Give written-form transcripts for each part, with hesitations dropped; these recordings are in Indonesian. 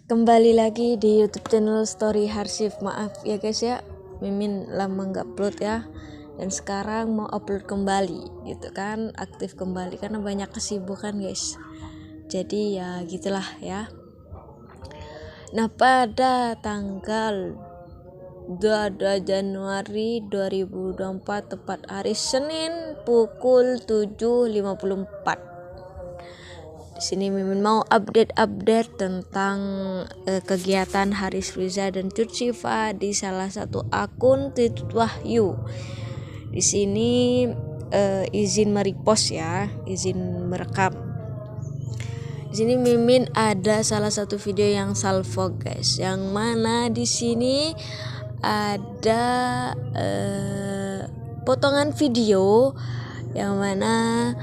Kembali lagi di YouTube channel Story Harsif. Maaf ya guys ya, Mimin lama nggak upload ya, dan sekarang mau upload kembali gitu kan, aktif kembali karena banyak kesibukan guys. Jadi ya gitulah ya. Nah, pada tanggal 2 Januari 2024 tepat hari Senin pukul 7.54. Di sini Mimin mau update tentang kegiatan Haris Riza dan Cut Syifa di salah satu akun Titut Wahyu. Di sini izin merepost ya, izin merekam. Di sini Mimin ada salah satu video yang salvo guys, yang mana di sini ada potongan video yang mana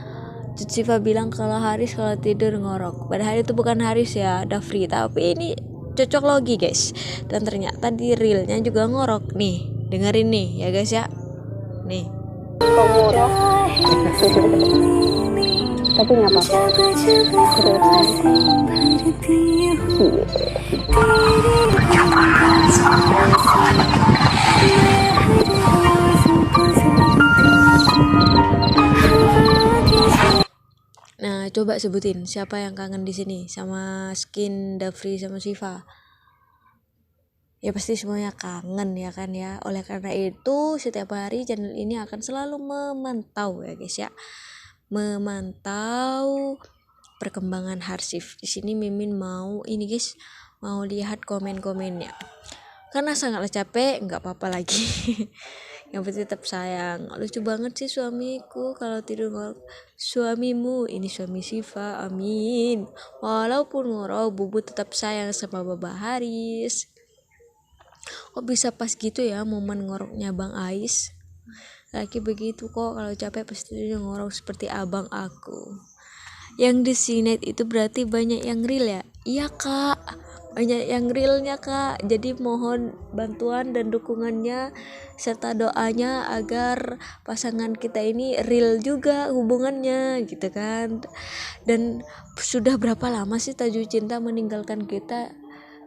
Cut Syifa bilang kalau Haris kalau tidur ngorok. Padahal itu bukan Haris ya, Dafri. Tapi ini cocok logi guys. Dan ternyata di realnya juga ngorok. Nih, dengerin nih ya guys ya. Nih. Kok ngorok? Tapi nggak apa-apa. Nah, coba sebutin siapa yang kangen di sini sama skin Dafri sama Syifa. Ya pasti semuanya kangen ya kan ya. Oleh karena itu setiap hari channel ini akan selalu memantau ya guys ya. Memantau perkembangan Harsif. Di sini Mimin mau ini guys, mau lihat komen-komennya. Karena sangatlah capek, nggak apa-apa lagi. Yang penting tetap sayang. Lucu banget sih suamiku kalau tidur ngorok. Suamimu, ini suami Syifa, amin. Walaupun ngorok, Bubu tetap sayang sama Baba Haris. Kok bisa pas gitu ya momen ngoroknya Bang Ais? Lagi begitu kok, kalau capek pasti dia ngorok seperti abang aku. Yang di sinet itu berarti banyak yang real ya? Iya kak, banyak yang realnya kak. Jadi mohon bantuan dan dukungannya serta doanya agar pasangan kita ini real juga hubungannya gitu kan. Dan sudah berapa lama sih Tajwid Cinta meninggalkan kita?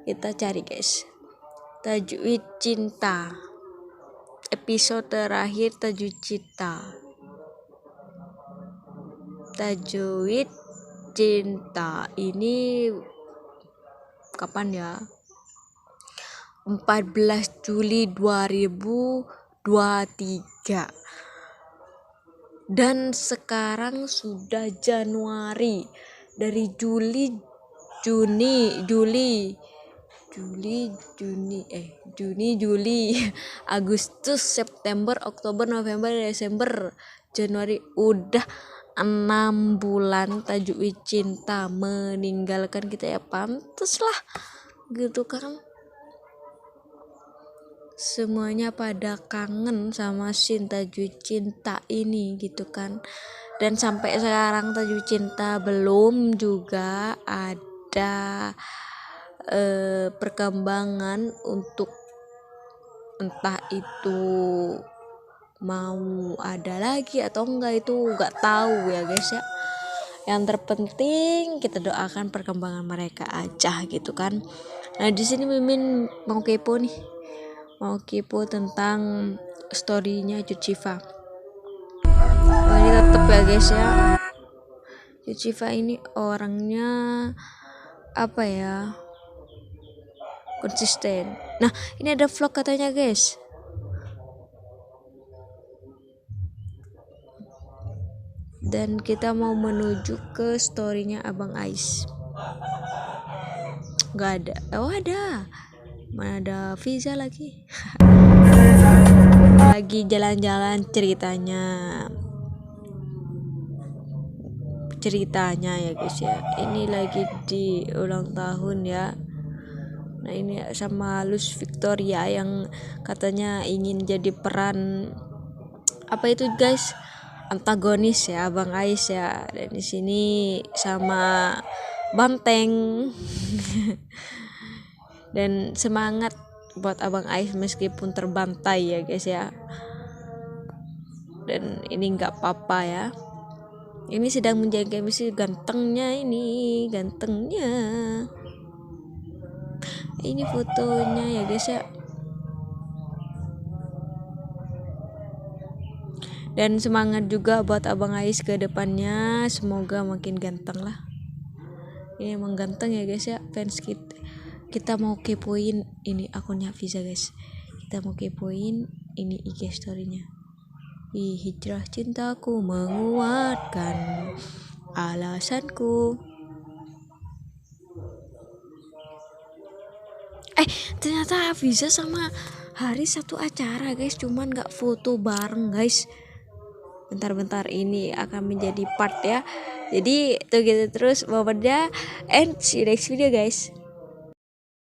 Kita cari guys, Tajwid Cinta episode terakhir. Tajwid Cinta ini kapan ya? 14 Juli 2023. Dan sekarang sudah Januari. Dari Juni, Juli, Agustus, September, Oktober, November, Desember, Januari, udah 6 bulan Tajwid Cinta meninggalkan kita ya. Pantes lah gitu kan, semuanya pada kangen sama scene Tajwid Cinta ini gitu kan. Dan sampai sekarang Tajwid Cinta belum juga ada perkembangan untuk entah itu mau ada lagi atau enggak, itu enggak tahu ya guys ya. Yang terpenting kita doakan perkembangan mereka aja gitu kan. Nah, di sini Mimin mau kepo tentang storynya Cut Syifa. Ini tetep ya guys ya, Cut Syifa ini orangnya apa ya, konsisten. Nah, ini ada vlog katanya guys. Dan kita mau menuju ke storynya Abang Ais. Gak ada. Oh ada. Mana ada Fiza lagi. Lagi jalan-jalan ceritanya ya guys ya. Ini lagi di ulang tahun ya. Nah, ini sama Luz Victoria yang katanya ingin jadi peran apa itu guys, antagonis ya Abang Ais ya. Dan di sini sama Banteng. Dan semangat buat Abang Ais meskipun terbantai ya guys ya. Dan ini nggak apa-apa ya. Ini sedang menjaga misi gantengnya. Ini fotonya ya guys ya. Dan semangat juga buat Abang Ais ke depannya, semoga makin ganteng lah. Ini emang ganteng ya guys ya, fans kita mau kepoin ini akunnya Visa guys. Kita mau kepoin ini IG story-nya. Hijrah cintaku menguatkan alasanku. Ternyata Visa sama Haris satu acara guys, cuman gak foto bareng guys. Bentar-bentar, ini akan menjadi part ya. Jadi tuh gitu terus, and see you next video guys.